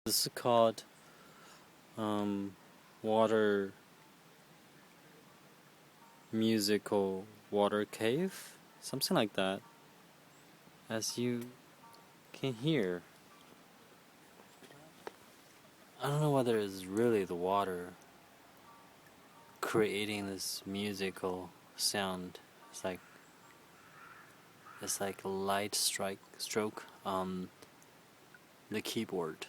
This is called water musical water cave, something like that. As you can hear, I don't know whether it's really the water creating this musical sound. It's like a light stroke on the keyboard.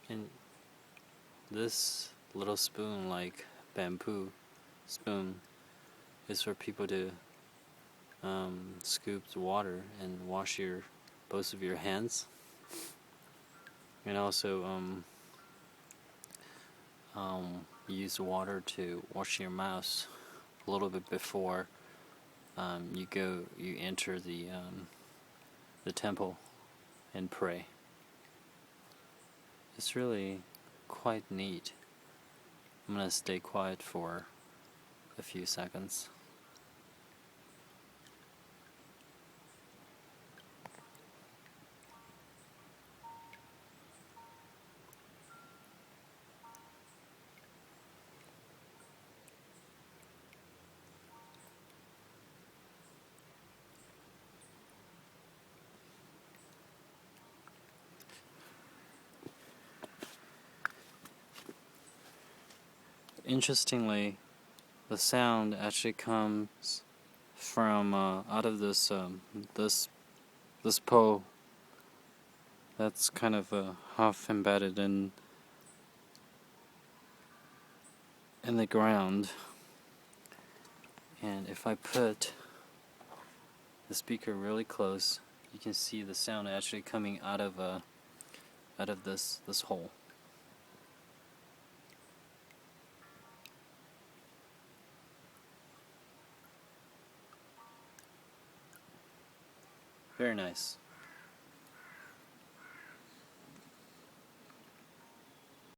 And this little spoon, like bamboo spoon, is for people to scoop the water and wash both of your hands, and also use water to wash your mouth a little bit before you enter the temple and pray. It's really quite neat. I'm gonna stay quiet for a few seconds. Interestingly, the sound actually comes from out of this pole that's kind of half embedded in the ground. And if I put the speaker really close, you can see the sound actually coming out of this hole. Very nice.